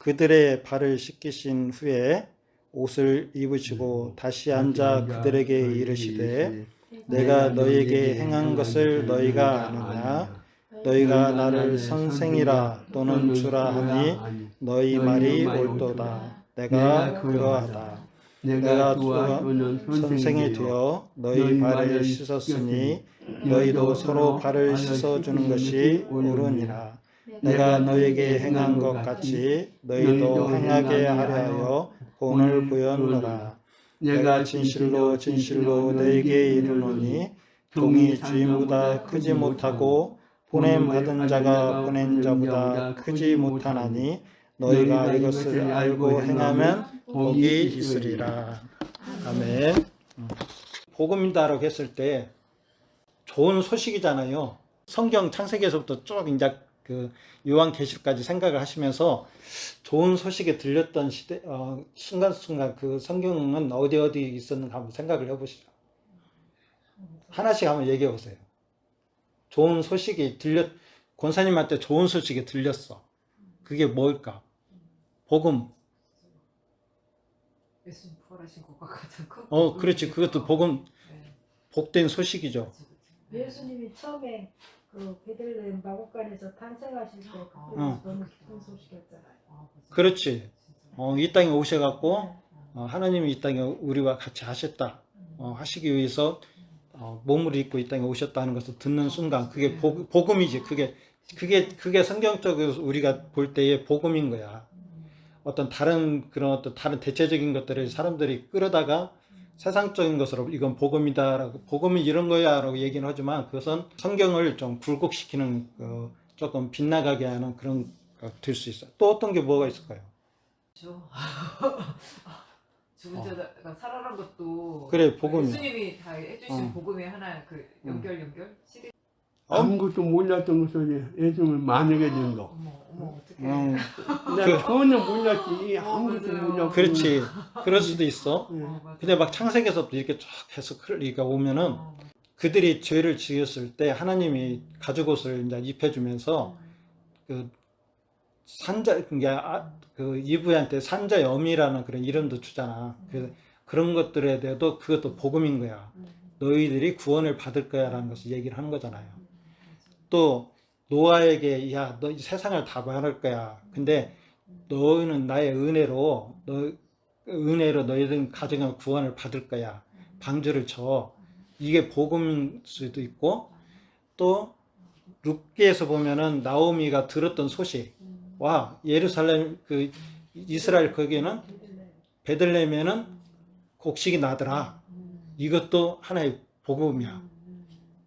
그들의 발을 씻기신 후에 옷을 입으시고 다시 앉아 그들에게 이르시되 내가 너희에게 행한 것을 너희가 아느냐? 너희가 나를 선생이라 또는 주라 하니 너희 말이 옳도다. 내가 그러하다. 내가 주와 선생이 되어 너희 발을 씻었으니 너희도 서로 발을 씻어주는 것이 옳으니라. 내가 너희에게 행한 것 같이 너희도 행하게 하려 하여 본을 보였노라. 내가 진실로 진실로 너희에게 이르노니 종이 주인보다 크지 못하고 보냄 받은 자가 보낸 자보다 크지 못하나니 너희가 이것을 알고 행하면 복이 있으리라. 아멘. 복음이다라고 했을 때 좋은 소식이잖아요. 성경 창세기에서부터 쭉 이제 그 요한계시록까지 생각을 하시면서 좋은 소식이 들렸던 시대 순간순간 그 성경은 어디 있었는가 한번 생각을 해보시죠. 하나씩 한번 얘기해 보세요. 좋은 소식이 권사님한테 좋은 소식이 들렸어. 그게 뭘까? 복음. 예수님 부활하신 것과 같은 거? 그렇지. 그것도 복음, 복된 소식이죠. 예수님이 처음에 그 베들레헴 마곡간에서 탄생하실 때 그때 너무 기쁜 소식이었잖아요. 그렇지. 이 땅에 오셔갖고 하나님이 이 땅에 우리와 같이 하셨다. 하시기 위해서 몸을 입고 이 땅에 오셨다는 것을 듣는 순간 그게 복음이지. 그게 성경적으로 우리가 볼 때의 복음인 거야. 어떤 다른 대체적인 것들을 사람들이 끌어다가 세상적인 것으로 이건 복음이다라고, 복음이 이런 거야라고 얘기는 하지만 그것은 성경을 좀 굴곡시키는 조금 빗나가게 하는 그런 될 수 있어요. 또 어떤 게 뭐가 있을까요? 죽은 자가 살아난 것도 그래, 복음이야. 예수님이 다 해주신 복음의 하나 그 연결 아무것도 몰랐던 것을 예수님을 만나게 된 거. 어머 어떡해. 내가 전혀 몰랐지. 아무것도 몰랐고. 그렇지. 그럴 수도 있어. 맞아. 근데 막 창세기에서부터 이렇게 쫙 해서 그러니까 오면은 그들이 죄를 지었을 때 하나님이 가죽옷을 이제 입혀주면서 그 산자, 그 이브한테 산자염이라는 그런 이름도 주잖아. 그런 것들에 대해도 그것도 복음인 거야. 너희들이 구원을 받을 거야라는 것을 얘기를 하는 거잖아요. 또 노아에게 야, 너 이 세상을 다 말할 거야. 근데 너희는 나의 은혜로 너희들 가정의 구원을 받을 거야. 방주를 쳐. 이게 복음일 수도 있고, 또 룻기에서 보면은 나오미가 들었던 소식. 와, 예루살렘 이스라엘 거기에는 베들레헴에는 곡식이 나더라. 이것도 하나의 복음이야.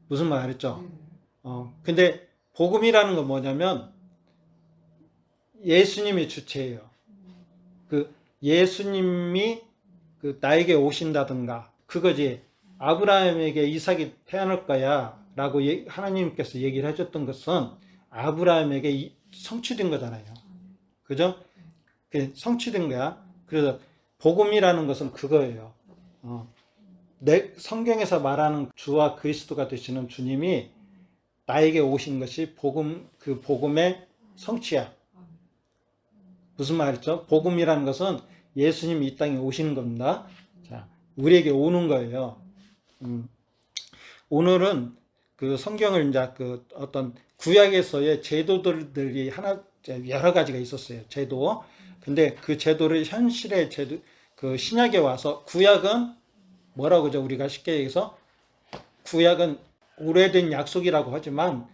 무슨 말 알았죠? 근데 복음이라는 건 뭐냐면 예수님이 주체예요. 예수님이 나에게 오신다든가 그거지. 아브라함에게 이삭이 태어날 거야 라고 하나님께서 얘기를 해줬던 것은 아브라함에게 성취된 거잖아요. 그죠? 성취된 거야. 그래서 복음이라는 것은 그거예요. 성경에서 말하는 주와 그리스도가 되시는 주님이 나에게 오신 것이 그 복음의 성취야. 무슨 말이죠? 복음이라는 것은 예수님이 이 땅에 오시는 겁니다. 자, 우리에게 오는 거예요. 오늘은 그 성경을 이제 어떤 구약에서의 제도들이 여러 가지가 있었어요. 제도. 근데 그 제도를 현실의 제도, 신약에 와서 구약은 뭐라고 그러죠? 우리가 쉽게 얘기해서 구약은 오래된 약속이라고 하지만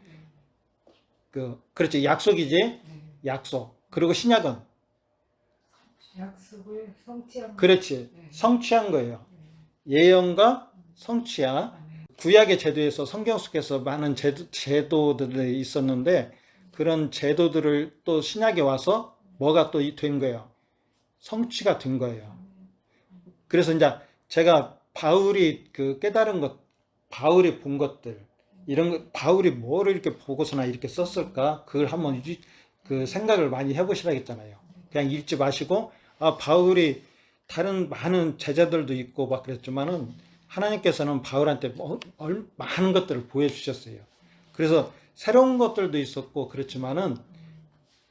그렇지, 약속이지. 약속. 그리고 신약은 약속을 성취한 그렇지, 성취한 거예요. 예언과 성취야. 구약의 제도에서 성경 속에서 많은 제도들이 있었는데 그런 제도들을 또 신약에 와서 뭐가 또 된 거예요? 성취가 된 거예요. 그래서 이제 제가 바울이 깨달은 것, 바울이 본 것들, 이런 거, 바울이 뭐를 이렇게 보고서나 이렇게 썼을까? 그걸 한번 생각을 많이 해보시라 했잖아요. 그냥 읽지 마시고, 바울이 다른 많은 제자들도 있고 막 그랬지만은 하나님께서는 바울한테 많은 것들을 보여주셨어요. 그래서 새로운 것들도 있었고 그렇지만은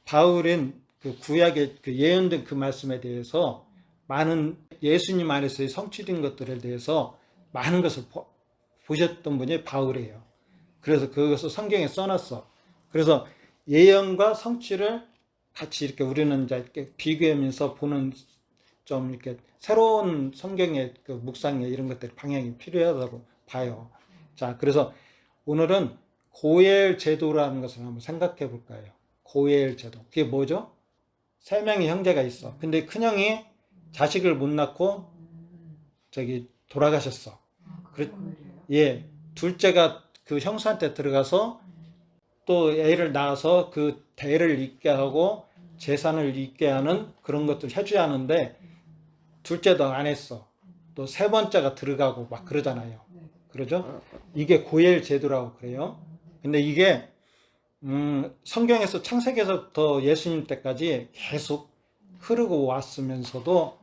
바울은 그 구약의 그 예언된 그 말씀에 대해서 많은 예수님 안에서의 성취된 것들에 대해서 많은 것을 보셨던 분이 바울이에요. 그래서 그것을 성경에 써놨어. 그래서 예언과 성취를 같이 이렇게 우리는 이제 이렇게 비교하면서 보는 좀 이렇게 새로운 성경의 그 묵상에 이런 것들 방향이 필요하다고 봐요. 자, 그래서 오늘은 고엘 제도라는 것을 한번 생각해 볼까요? 고엘 제도. 그게 뭐죠? 세 명의 형제가 있어. 근데 큰형이 자식을 못 낳고 저기 돌아가셨어. 예, 둘째가 그 형수한테 들어가서 또 애를 낳아서 그 대를 잇게 하고 재산을 잇게 하는 그런 것들 해줘야 하는데 둘째도 안 했어. 또 세 번째가 들어가고 막 그러잖아요. 그러죠? 이게 고엘 제도라고 그래요. 근데 이게 성경에서 창세기에서부터 예수님 때까지 계속 흐르고 왔으면서도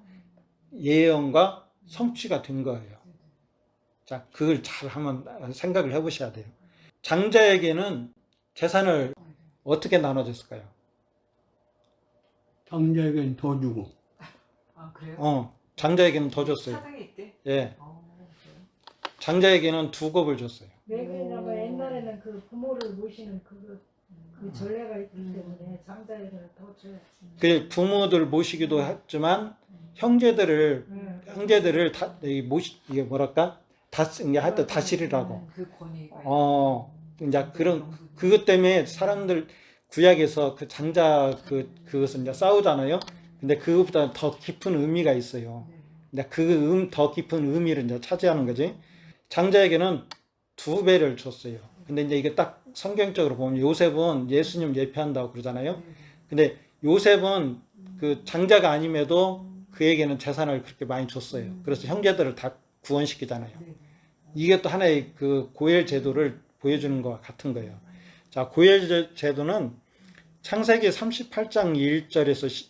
예언과 성취가 된 거예요. 자, 그걸 잘 한번 생각을 해보셔야 돼요. 장자에게는 재산을 어떻게 나눠줬을까요? 장자에게는 더 주고. 아 그래요? 장자에게는 더 줬어요. 사정이 있대? 예, 그래요? 장자에게는 2곱을 줬어요. 왜 그러냐면 옛날에는 그 부모를 모시는 그 전례가 있기 때문에 장자에게는 더 줘야지. 그 부모들 모시기도 했지만 형제들을 다 이게 뭐랄까 이게 하여튼 다스리라고. 그 권위가 이제 그런 그것 때문에 사람들 구약에서 그 장자 그것은 이제 싸우잖아요. 근데 그것보다 더 깊은 의미가 있어요. 근데 그 더 깊은 의미를 이제 차지하는 거지. 장자에게는 2배를 줬어요. 근데 이제 이게 딱 성경적으로 보면 요셉은 예수님 예표한다고 그러잖아요. 근데 요셉은 그 장자가 아님에도 그에게는 재산을 그렇게 많이 줬어요. 그래서 형제들을 다 구원시키잖아요. 이게 또 하나의 그 고엘 제도를 보여주는 것과 같은 거예요. 자, 고엘 제도는 창세기 38장 1절에서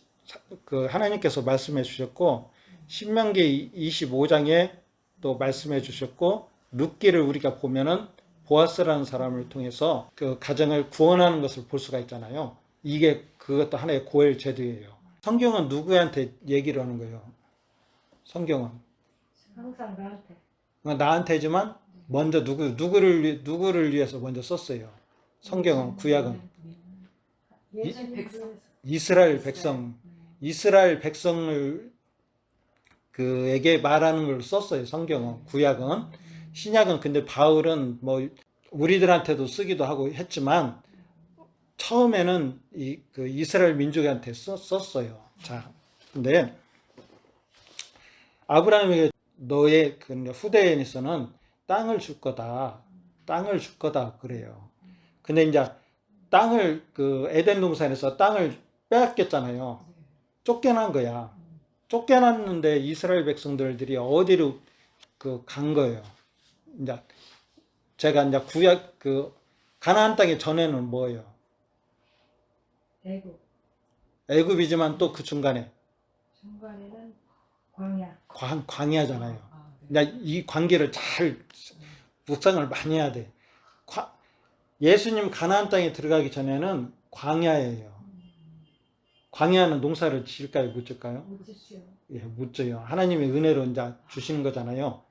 그 하나님께서 말씀해 주셨고, 신명기 25장에 또 말씀해 주셨고, 룻기를 우리가 보면은 보아스라는 사람을 통해서 그 가정을 구원하는 것을 볼 수가 있잖아요. 이게 그것도 하나의 고엘 제도예요. 성경은 누구한테 얘기를 하는 거예요? 성경은 항상 나한테. 나한테지만 먼저 누구를 위해서 먼저 썼어요. 성경은 구약은 예수님 백성. 위해서. 이스라엘 백성을 그에게 말하는 걸 썼어요. 성경은 구약은. 신약은 근데 바울은 뭐 우리들한테도 쓰기도 하고 했지만 처음에는 그 이스라엘 민족한테 썼어요. 자, 근데 아브라함에게 너의 그 후대에서는 땅을 줄 거다. 땅을 줄 거다 그래요. 근데 이제 땅을 그 에덴 동산에서 땅을 빼앗겼잖아요. 쫓겨난 거야. 쫓겨났는데 이스라엘 백성들이 어디로 그 간 거예요. 이제 제가 이제 구약 그 가나안 땅에 전에는 뭐예요? 애굽. 애굽이지만 또 그 중간에는 광야. 광야잖아요. 이제 이 관계를 잘 묵상을 많이 해야 돼. 예수님 가나안 땅에 들어가기 전에는 광야예요. 광야는 농사를 지을까요, 못 지을까요? 못 짓어요. 예, 못 져요. 하나님의 은혜로 이제 주시는 거잖아요.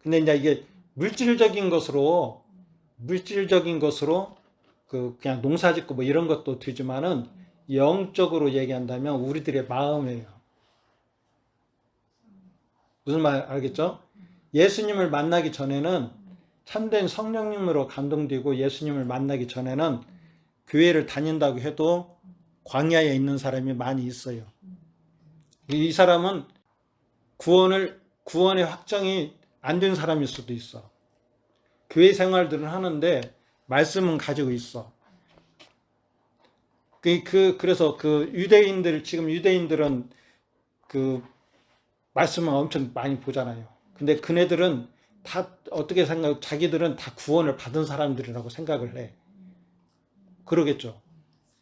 근데 이제 이게 물질적인 것으로 그 그냥 농사 짓고 뭐 이런 것도 되지만은 영적으로 얘기한다면 우리들의 마음이에요. 무슨 말 알겠죠? 예수님을 만나기 전에는 참된 성령님으로 감동되고 예수님을 만나기 전에는 교회를 다닌다고 해도 광야에 있는 사람이 많이 있어요. 이 사람은 구원의 확정이 안 된 사람일 수도 있어. 교회 생활들은 하는데 말씀은 가지고 있어. 그래서 지금 유대인들은 그 말씀을 엄청 많이 보잖아요. 근데 그네들은 다 어떻게 자기들은 다 구원을 받은 사람들이라고 생각을 해. 그러겠죠.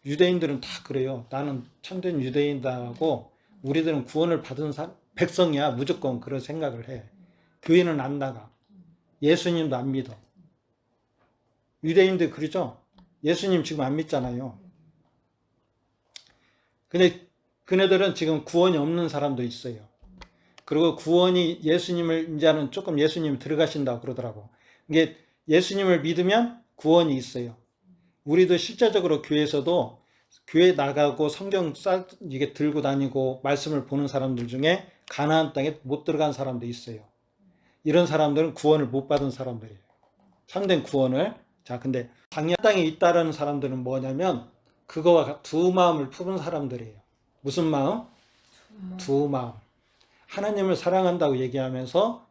유대인들은 다 그래요. 나는 참된 유대인이다 하고 우리들은 구원을 받은 백성이야. 무조건 그런 생각을 해. 교회는 안 나가. 예수님도 안 믿어. 유대인들 그러죠? 예수님 지금 안 믿잖아요. 근데 그네들은 지금 구원이 없는 사람도 있어요. 그리고 구원이 예수님을 이제는 조금 예수님이 들어가신다고 그러더라고. 이게 예수님을 믿으면 구원이 있어요. 우리도 실제적으로 교회에서도 교회 나가고 성경 이게 들고 다니고 말씀을 보는 사람들 중에 가나안 땅에 못 들어간 사람도 있어요. 이런 사람들은 구원을 못 받은 사람들이에요. 참된 구원을. 자, 근데 광야 땅에 있다라는 사람들은 뭐냐면 그거와 두 마음을 품은 사람들이에요. 무슨 마음? 두 마음. 하나님을 사랑한다고 얘기하면서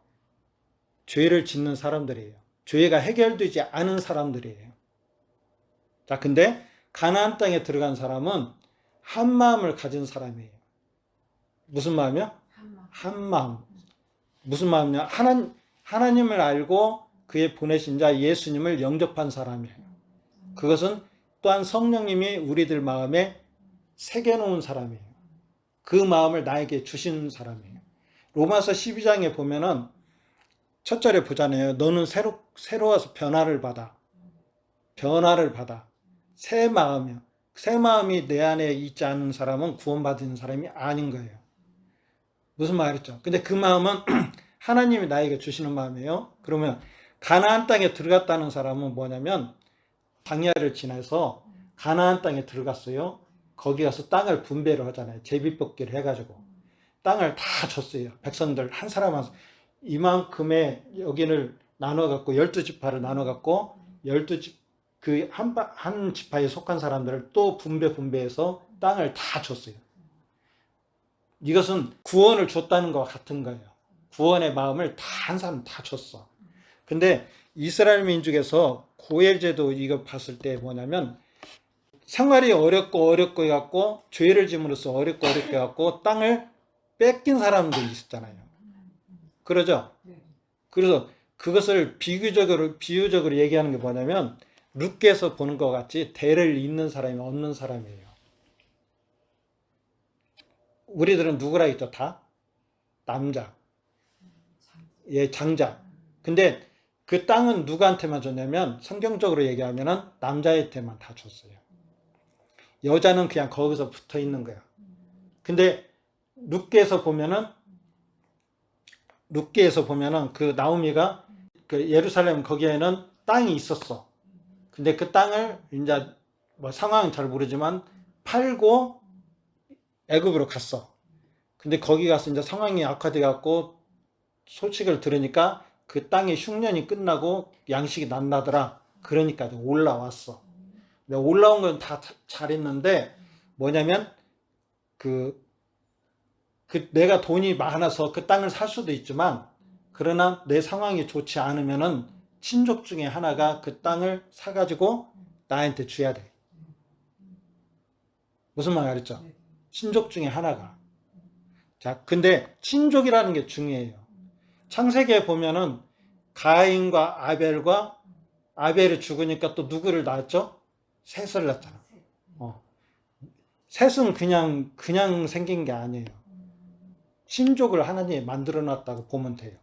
죄를 짓는 사람들이에요. 죄가 해결되지 않은 사람들이에요. 자, 근데 가나안 땅에 들어간 사람은 한 마음을 가진 사람이에요. 무슨 마음이요? 한 마음. 무슨 마음이냐? 하나님을 알고 그의 보내신 자 예수님을 영접한 사람이에요. 그것은 또한 성령님이 우리들 마음에 새겨놓은 사람이에요. 그 마음을 나에게 주신 사람이에요. 로마서 12장에 보면은 첫 절에 보잖아요. 너는 새로워서 변화를 받아. 변화를 받아. 새 마음이요. 새 마음이 내 안에 있지 않은 사람은 구원받은 사람이 아닌 거예요. 무슨 말이죠? 근데 그 마음은 하나님이 나에게 주시는 마음이에요. 그러면 가나안 땅에 들어갔다는 사람은 뭐냐면 광야를 지나서 가나안 땅에 들어갔어요. 거기 가서 땅을 분배를 하잖아요. 제비뽑기를 해가지고 땅을 다 줬어요. 백성들 한 사람 한 이만큼의 여기를 나눠갖고 12지파를 나눠갖고 12집 그 한 지파에 속한 사람들을 또 분배해서 땅을 다 줬어요. 이것은 구원을 줬다는 것과 같은 거예요. 구원의 마음을 다 한 사람 다 줬어. 근데 이스라엘 민족에서 고엘제도 이거 봤을 때 뭐냐면 생활이 어렵고 해갖고 죄를 짐으로써 어렵고 해갖고 땅을 뺏긴 사람들이 있었잖아요. 그러죠? 그래서 그것을 비유적으로 얘기하는 게 뭐냐면 룻게에서 보는 것 같이 대를 잇는 사람이 없는 사람이에요. 우리들은 누구라 했죠? 다? 남자. 예, 장자. 근데 그 땅은 누구한테만 줬냐면 성경적으로 얘기하면은 남자한테만 다 줬어요. 여자는 그냥 거기서 붙어 있는 거야. 근데 룻게에서 보면은 그 나오미가 그 예루살렘 거기에는 땅이 있었어. 근데 그 땅을 이제 뭐 상황은 잘 모르지만 팔고 애굽으로 갔어. 근데 거기 가서 이제 상황이 악화돼 갖고 소식을 들으니까 그 땅의 흉년이 끝나고 양식이 난다더라. 그러니까 올라왔어. 올라온 건 다 잘했는데 뭐냐면 내가 돈이 많아서 그 땅을 살 수도 있지만 그러나 내 상황이 좋지 않으면은 친족 중에 하나가 그 땅을 사가지고 나한테 줘야 돼. 무슨 말 알았죠? 친족 중에 하나가. 자, 근데 친족이라는 게 중요해요. 창세기에 보면은 가인과 아벨이 죽으니까 또 누구를 낳았죠? 셋을 낳았잖아. 셋은 그냥 생긴 게 아니에요. 친족을 하나님이 만들어 놨다고 보면 돼요.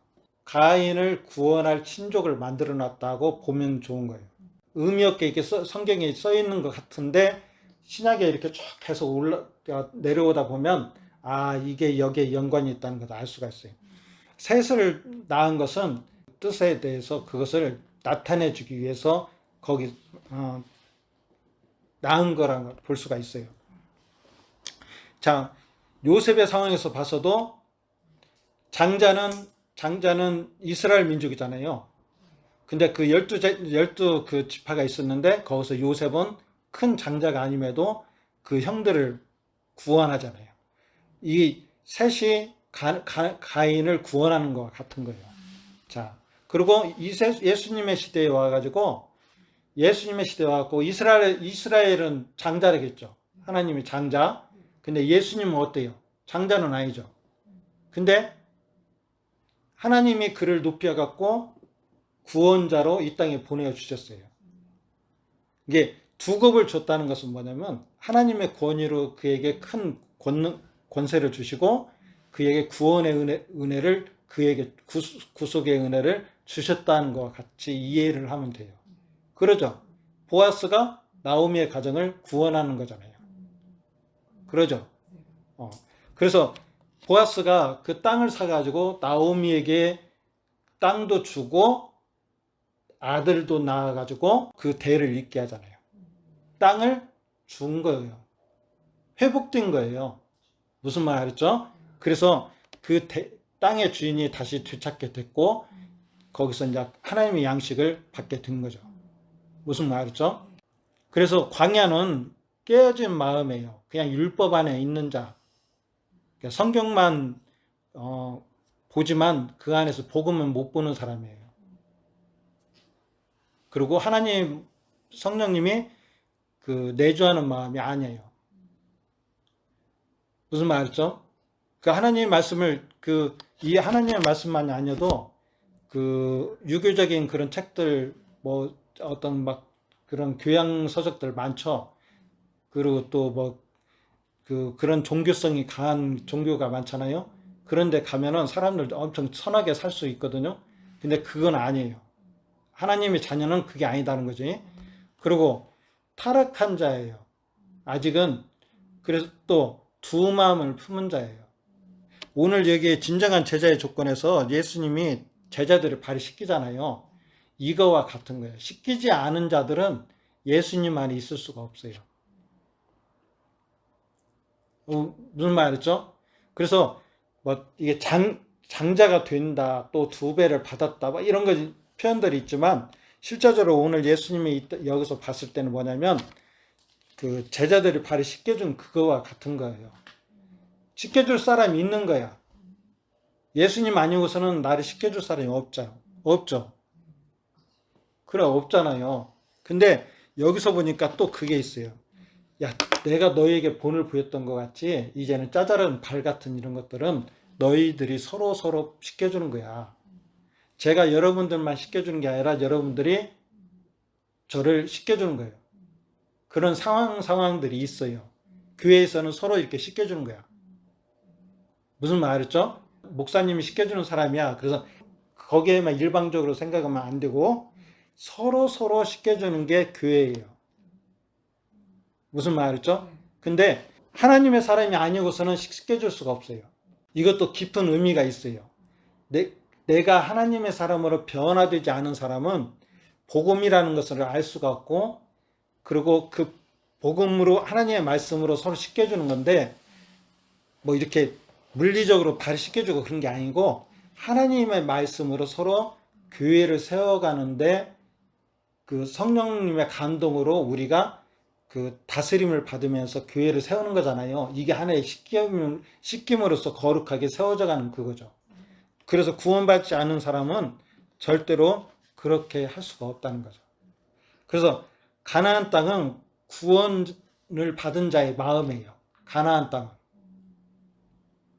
가인을 구원할 친족을 만들어 놨다고 보면 좋은 거예요. 의미 없게 이렇게 성경에 써 있는 것 같은데 신약에 이렇게 쭉 해서 내려오다 보면 이게 여기에 연관이 있다는 것을 알 수가 있어요. 셋을 낳은 것은 뜻에 대해서 그것을 나타내 주기 위해서 거기 낳은 거라는 걸 볼 수가 있어요. 자, 요셉의 상황에서 봐서도 장자는 이스라엘 민족이잖아요. 근데 그 12 그 지파가 있었는데 거기서 요셉은 큰 장자가 아님에도 그 형들을 구원하잖아요. 이 셋이 가인을 구원하는 것 같은 거예요. 자, 그리고 예수님의 시대에 와가지고 이스라엘은 장자라겠죠. 하나님이 장자. 근데 예수님은 어때요? 장자는 아니죠. 근데 하나님이 그를 높여갖고 구원자로 이 땅에 보내주셨어요. 이게 두 급을 줬다는 것은 뭐냐면 하나님의 권위로 그에게 큰 권세를 주시고 그에게 구원의 은혜를 그에게 구속의 은혜를 주셨다는 것과 같이 이해를 하면 돼요. 그러죠? 보아스가 나오미의 가정을 구원하는 거잖아요. 그러죠? 그래서 보아스가 그 땅을 사가지고 나오미에게 땅도 주고 아들도 낳아가지고 그 대를 잇게 하잖아요. 땅을 준 거예요. 회복된 거예요. 무슨 말 알았죠? 그래서 그 땅의 주인이 다시 되찾게 됐고 거기서 이제 하나님의 양식을 받게 된 거죠. 무슨 말 알았죠? 그래서 광야는 깨어진 마음이에요. 그냥 율법 안에 있는 자. 성경만 보지만 그 안에서 복음은 못 보는 사람이에요. 그리고 하나님 성령님이 그 내주하는 마음이 아니에요. 무슨 말이죠? 그 하나님의 말씀을 이 하나님의 말씀만이 아니어도 그 유교적인 그런 책들 뭐 어떤 막 그런 교양 서적들 많죠. 그리고 또 뭐 그런 종교성이 강한 종교가 많잖아요. 그런데 가면은 사람들 엄청 선하게 살 수 있거든요. 근데 그건 아니에요. 하나님의 자녀는 그게 아니다는 거지. 그리고 타락한 자예요. 아직은. 그래서 또 두 마음을 품은 자예요. 오늘 여기 진정한 제자의 조건에서 예수님이 제자들을 발휘시키잖아요. 이거와 같은 거예요. 시키지 않은 자들은 예수님 안에 있을 수가 없어요. 무슨 말이죠? 그래서 뭐 이게 장자가 된다, 또 2배를 받았다, 뭐 이런 거 표현들이 있지만 실제적으로 오늘 예수님이 여기서 봤을 때는 뭐냐면 그 제자들이 발이 씻겨준 그거와 같은 거예요. 씻겨줄 사람이 있는 거야. 예수님 아니고서는 나를 씻겨줄 사람이 없죠. 그래, 없잖아요. 근데 여기서 보니까 또 그게 있어요. 야, 내가 너희에게 본을 보였던 것 같이 이제는 짜잘한 발 같은 이런 것들은 너희들이 서로 씻겨주는 거야. 제가 여러분들만 씻겨주는 게 아니라 여러분들이 저를 씻겨주는 거예요. 그런 상황들이 있어요. 교회에서는 서로 이렇게 씻겨주는 거야. 무슨 말이죠? 목사님이 씻겨주는 사람이야. 그래서 거기에만 일방적으로 생각하면 안 되고 서로 씻겨주는 게 교회예요. 무슨 말이죠? 근데 하나님의 사람이 아니고서는 씻겨줄 수가 없어요. 이것도 깊은 의미가 있어요. 내가 하나님의 사람으로 변화되지 않은 사람은 복음이라는 것을 알 수가 없고, 그리고 그 복음으로 하나님의 말씀으로 서로 씻겨주는 건데 뭐 이렇게 물리적으로 발 씻겨주고 그런 게 아니고 하나님의 말씀으로 서로 교회를 세워가는데 그 성령님의 감동으로 우리가 그 다스림을 받으면서 교회를 세우는 거잖아요. 이게 하나의 씻김으로써 거룩하게 세워져 가는 그거죠. 그래서 구원받지 않은 사람은 절대로 그렇게 할 수가 없다는 거죠. 그래서 가나안 땅은 구원을 받은 자의 마음이에요. 가나안 땅은.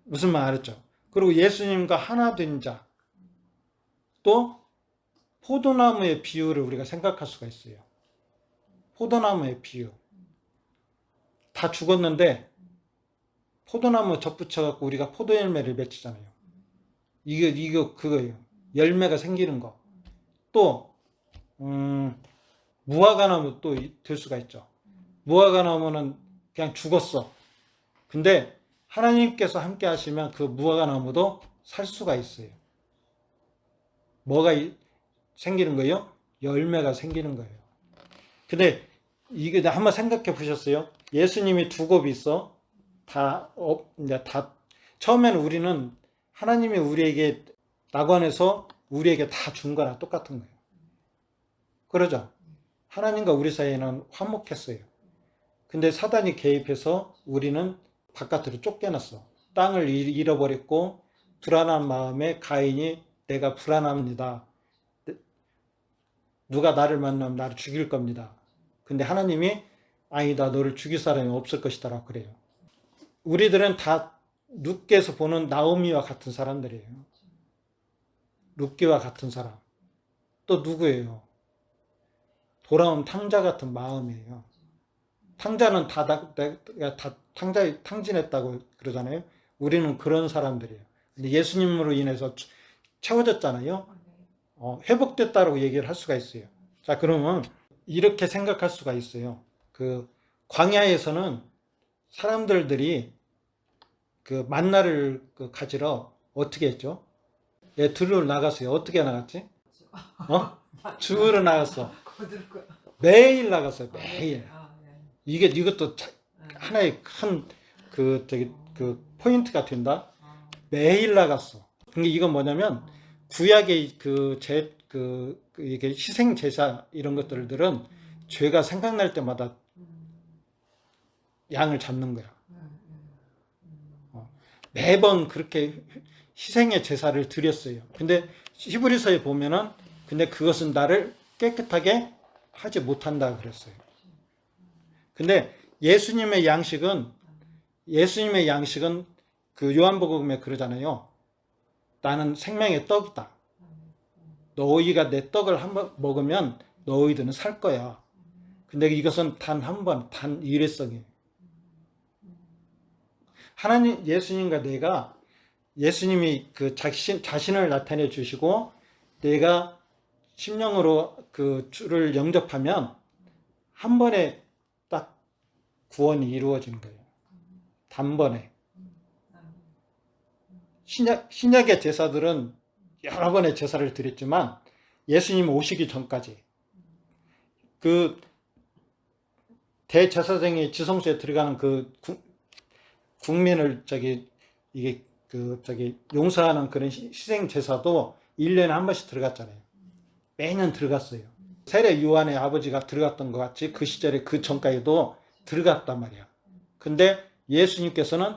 무슨 말 알았죠? 그리고 예수님과 하나 된 자. 또 포도나무의 비유를 우리가 생각할 수가 있어요. 포도나무의 비유. 다 죽었는데 포도나무 접붙여갖고 우리가 포도열매를 맺히잖아요. 이거 그거예요. 열매가 생기는 거. 또 무화과나무 또 될 수가 있죠. 무화과나무는 그냥 죽었어. 근데 하나님께서 함께 하시면 그 무화과나무도 살 수가 있어요. 뭐가 생기는 거예요? 열매가 생기는 거예요. 근데 이게 한번 생각해 보셨어요? 예수님이 2곱이 있어. 이제 처음에는 우리는 하나님이 우리에게 낙원에서 우리에게 다 준 거랑 똑같은 거예요. 그러죠? 하나님과 우리 사이에는 화목했어요. 근데 사단이 개입해서 우리는 바깥으로 쫓겨났어. 땅을 잃어버렸고 불안한 마음에 가인이 내가 불안합니다. 누가 나를 만나면 나를 죽일 겁니다. 근데 하나님이 아니다, 너를 죽일 사람이 없을 것이다 그래요. 우리들은 다 룻게에서 보는 나오미와 같은 사람들이에요. 룻게와 같은 사람. 또 누구예요? 돌아온 탕자 같은 마음이에요. 탕자는 다 탕진했다고 그러잖아요. 우리는 그런 사람들이에요. 근데 예수님으로 인해서 채워졌잖아요. 회복됐다고 얘기를 할 수가 있어요. 자, 그러면 이렇게 생각할 수가 있어요. 그 광야에서는 사람들이 그 만나를 그 가지러 어떻게 했죠? 얘 들으러 나갔어요. 어떻게 나갔지? 죽으러 나갔어. 거들 거야. 매일 나갔어요. 매일. 네. 이것도 하나의 큰 그 포인트가 된다. 매일 나갔어. 근데 이건 뭐냐면 구약의 이게 희생 제사 이런 것들은 죄가 생각날 때마다 양을 잡는 거야. 매번 그렇게 희생의 제사를 드렸어요. 근데 히브리서에 보면은 근데 그것은 나를 깨끗하게 하지 못한다 그랬어요. 근데 예수님의 양식은 그 요한복음에 그러잖아요. 나는 생명의 떡이다. 너희가 내 떡을 한번 먹으면 너희들은 살 거야. 근데 이것은 단 한 번, 단 일회성이에요. 하나님, 예수님과 내가 예수님이 그 자신을 나타내 주시고 내가 심령으로 그 주를 영접하면 한 번에 딱 구원이 이루어지는 거예요. 단번에. 신약의 제사들은 여러 번의 제사를 드렸지만 예수님 오시기 전까지 그 대제사장이 지성소에 들어가는 그 국민을 용서하는 그런 희생 제사도 1년에 한 번씩 들어갔잖아요. 매년 들어갔어요. 세례 요한의 아버지가 들어갔던 것 같이 그 시절에 그 전까지도 들어갔단 말이야. 근데 예수님께서는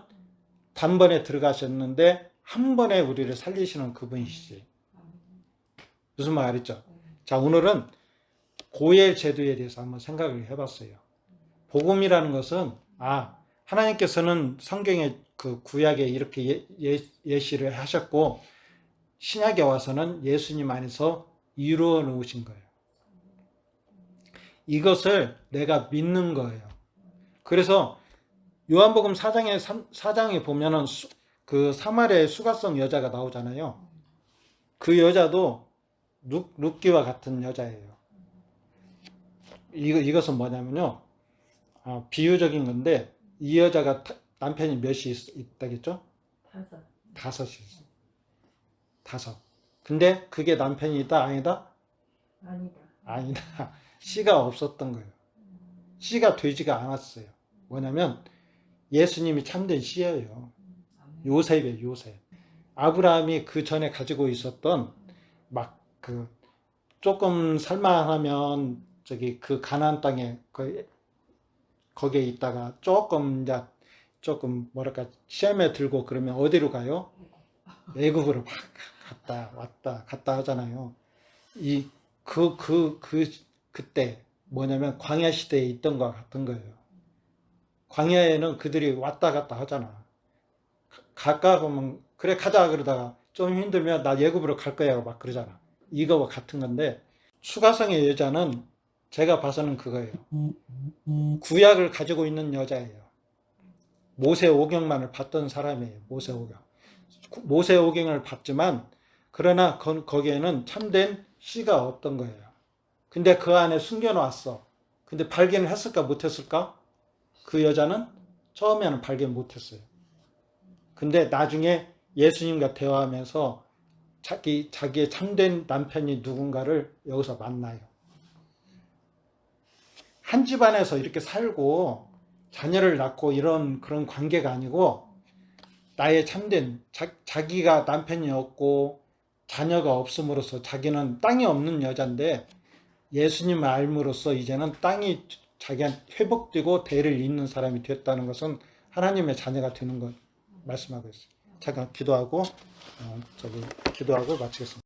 단번에 들어가셨는데 한 번에 우리를 살리시는 그분이시지. 무슨 말 알겠죠? 자, 오늘은 고엘 제도에 대해서 한번 생각을 해봤어요. 복음이라는 것은 하나님께서는 성경의 그 구약에 이렇게 예시를 하셨고 신약에 와서는 예수님 안에서 이루어 놓으신 거예요. 이것을 내가 믿는 거예요. 그래서 요한복음 4장에 보면은 그 사마리아의 수가성 여자가 나오잖아요. 그 여자도 룻기와 같은 여자예요. 이것은 뭐냐면요. 비유적인 건데 이 여자가 남편이 몇이 있다겠죠? 5이 있어요. 5. 근데 그게 남편이다 아니다? 아니다. 씨가 없었던 거예요. 씨가 되지가 않았어요. 뭐냐면 예수님이 참된 씨예요. 요셉이에요. 요셉. 아브라함이 그 전에 가지고 있었던 막 그 조금 살만하면 그 가나안 땅에 거기에 있다가 조금 뭐랄까 시험에 들고 그러면 어디로 가요? 애굽으로 갔다 하잖아요. 그때 뭐냐면 광야 시대에 있던 것 같은 거예요. 광야에는 그들이 왔다 갔다 하잖아. 갈까 그러면 그래 가자 그러다가 좀 힘들면 나 애굽으로 갈 거야 막 그러잖아. 이거와 같은 건데 수가성의 여자는 제가 봐서는 그거예요. 구약을 가지고 있는 여자예요. 모세오경만을 봤던 사람이에요. 모세오경을 봤지만 그러나 거기에는 참된 씨가 없던 거예요. 근데 그 안에 숨겨놨어. 근데 발견을 했을까 못했을까? 그 여자는 처음에는 발견 못했어요. 근데 나중에 예수님과 대화하면서 자기의 참된 남편이 누군가를 여기서 만나요. 한 집안에서 이렇게 살고 자녀를 낳고 이런 그런 관계가 아니고 나의 참된 자기가 남편이 없고 자녀가 없음으로써 자기는 땅이 없는 여잔데 예수님을 알므로써 이제는 땅이 자기한테 회복되고 대를 잇는 사람이 됐다는 것은 하나님의 자녀가 되는 것 말씀하고 있어요. 잠깐 기도하고 마치겠습니다.